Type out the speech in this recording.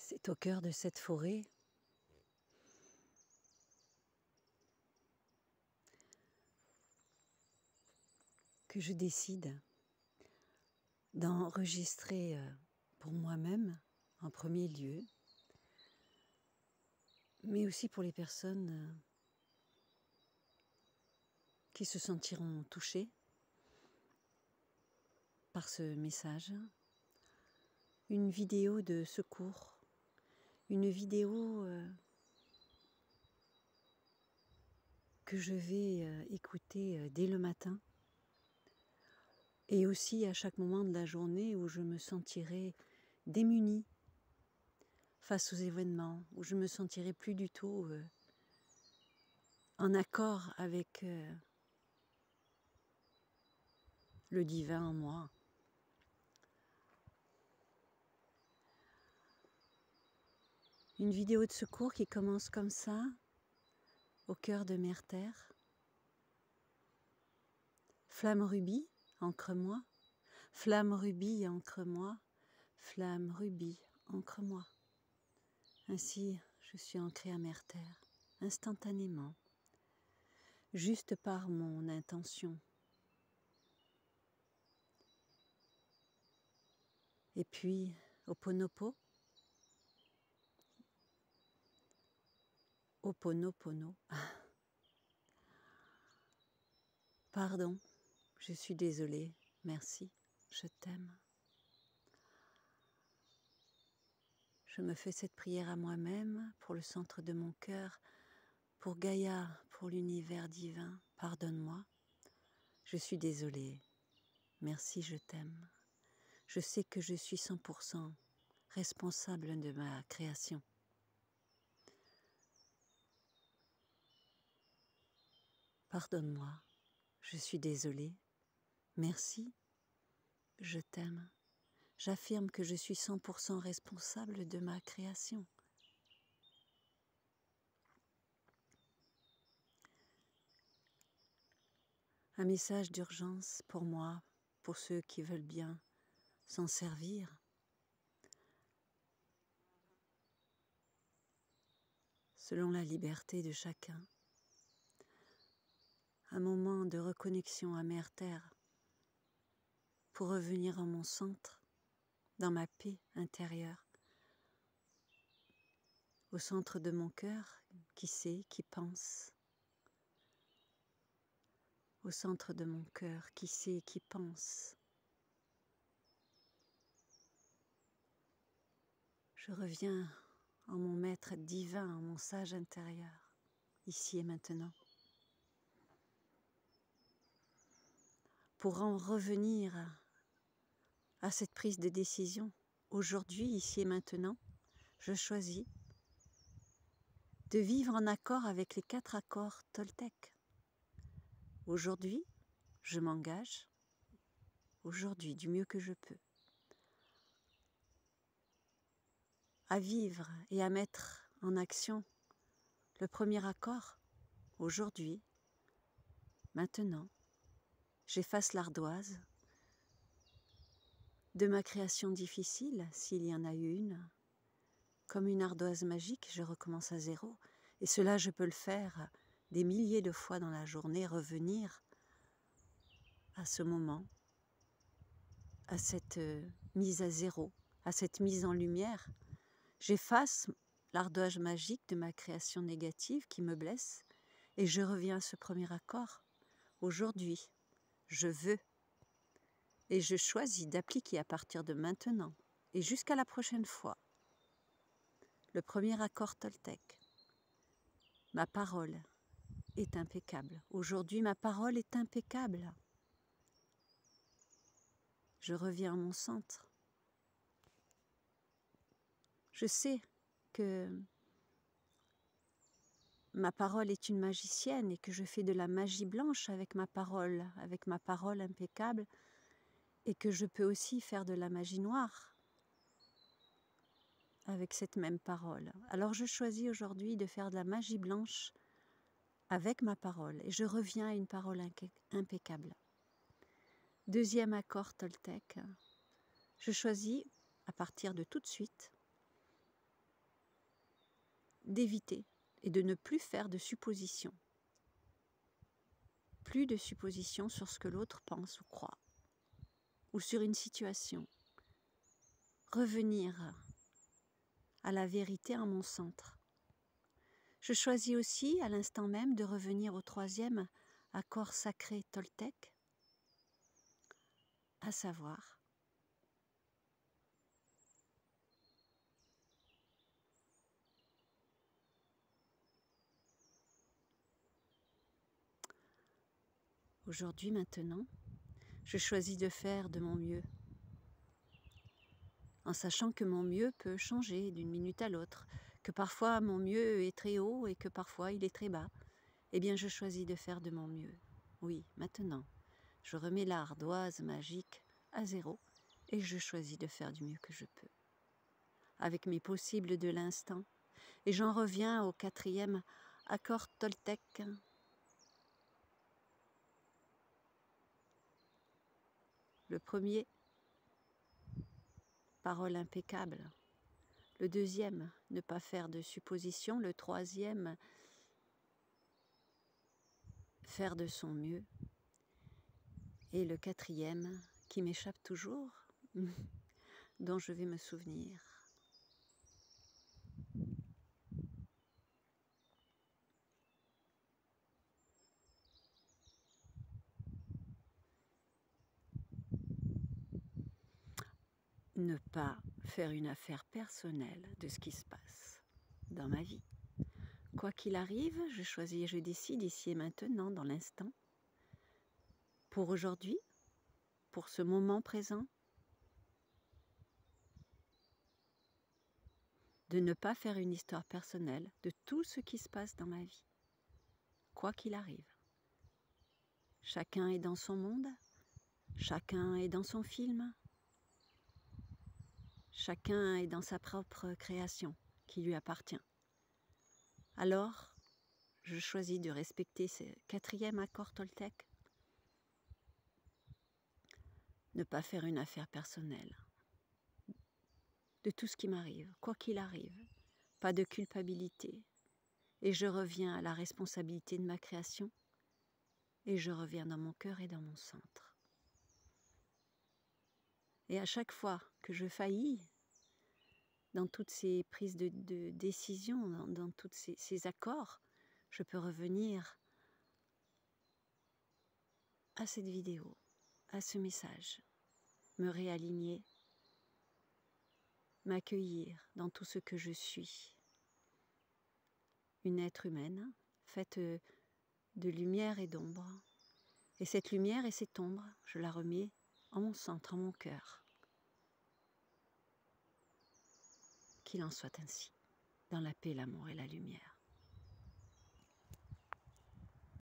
C'est au cœur de cette forêt que je décide d'enregistrer pour moi-même en premier lieu, mais aussi pour les personnes qui se sentiront touchées par ce message, une vidéo de secours, une vidéo que je vais écouter dès le matin et aussi à chaque moment de la journée où je me sentirai démunie face aux événements, où je me sentirai plus du tout en accord avec le divin en moi. Une vidéo de secours qui commence comme ça, au cœur de Mère Terre. Flamme rubis, encre-moi. Flamme rubis, encre-moi. Flamme rubis, encre-moi. Ainsi, je suis ancrée à Mère Terre, instantanément, juste par mon intention. Et puis, Ho'oponopo. Ho'oponopono. Pardon, je suis désolée, merci, je t'aime. Je me fais cette prière à moi-même, pour le centre de mon cœur, pour Gaïa, pour l'univers divin. Pardonne-moi, je suis désolée, merci, je t'aime. Je sais que je suis 100% responsable de ma création. Pardonne-moi, je suis désolée, merci, je t'aime. J'affirme que je suis 100% responsable de ma création. Un message d'urgence pour moi, pour ceux qui veulent bien s'en servir. Selon la liberté de chacun. Un moment de reconnexion à Mère Terre pour revenir en mon centre, dans ma paix intérieure, au centre de mon cœur qui sait, qui pense, au centre de mon cœur qui sait, qui pense. Je reviens en mon maître divin, en mon sage intérieur, ici et maintenant. Pour en revenir à cette prise de décision, aujourd'hui, ici et maintenant, je choisis de vivre en accord avec les 4 accords toltèques. Aujourd'hui, je m'engage, aujourd'hui, du mieux que je peux, à vivre et à mettre en action le premier accord. Aujourd'hui, maintenant, j'efface l'ardoise de ma création difficile, s'il y en a eu une. Comme une ardoise magique, je recommence à zéro. Et cela, je peux le faire des milliers de fois dans la journée, revenir à ce moment, à cette mise à zéro, à cette mise en lumière. J'efface l'ardoise magique de ma création négative qui me blesse et je reviens à ce premier accord. Aujourd'hui, je veux et je choisis d'appliquer à partir de maintenant et jusqu'à la prochaine fois le premier accord toltèque. Ma parole est impeccable. Aujourd'hui, ma parole est impeccable. Je reviens à mon centre. Je sais que ma parole est une magicienne et que je fais de la magie blanche avec ma parole impeccable, et que je peux aussi faire de la magie noire avec cette même parole. Alors je choisis aujourd'hui de faire de la magie blanche avec ma parole et je reviens à une parole impeccable. Deuxième accord toltèque, je choisis à partir de tout de suite d'éviter et de ne plus faire de suppositions. Plus de suppositions sur ce que l'autre pense ou croit, ou sur une situation. Revenir à la vérité en mon centre. Je choisis aussi à l'instant même de revenir au 3e accord sacré Toltec, à savoir aujourd'hui, maintenant, je choisis de faire de mon mieux, en sachant que mon mieux peut changer d'une minute à l'autre, que parfois mon mieux est très haut et que parfois il est très bas. Eh bien, je choisis de faire de mon mieux. Oui, maintenant, je remets l'ardoise magique à 0 et je choisis de faire du mieux que je peux, avec mes possibles de l'instant. Et j'en reviens au 4e accord Toltec. Le premier, parole impeccable. Le 2e, ne pas faire de suppositions. Le 3e, faire de son mieux. Et le 4e, qui m'échappe toujours, dont je vais me souvenir. Ne pas faire une affaire personnelle de ce qui se passe dans ma vie. Quoi qu'il arrive, je choisis et je décide ici et maintenant, dans l'instant, pour aujourd'hui, pour ce moment présent, de ne pas faire une histoire personnelle de tout ce qui se passe dans ma vie, quoi qu'il arrive. Chacun est dans son monde, chacun est dans son film, chacun est dans sa propre création qui lui appartient. Alors, je choisis de respecter ce 4e accord Toltec, ne pas faire une affaire personnelle de tout ce qui m'arrive, quoi qu'il arrive, pas de culpabilité. Et je reviens à la responsabilité de ma création et je reviens dans mon cœur et dans mon centre. Et à chaque fois que je faillis dans toutes ces prises de décision, dans tous ces accords, je peux revenir à cette vidéo, à ce message, me réaligner, m'accueillir dans tout ce que je suis. Une être humaine, faite de lumière et d'ombre. Et cette lumière et cette ombre, je la remets en mon centre, en mon cœur. Qu'il en soit ainsi, dans la paix, l'amour et la lumière.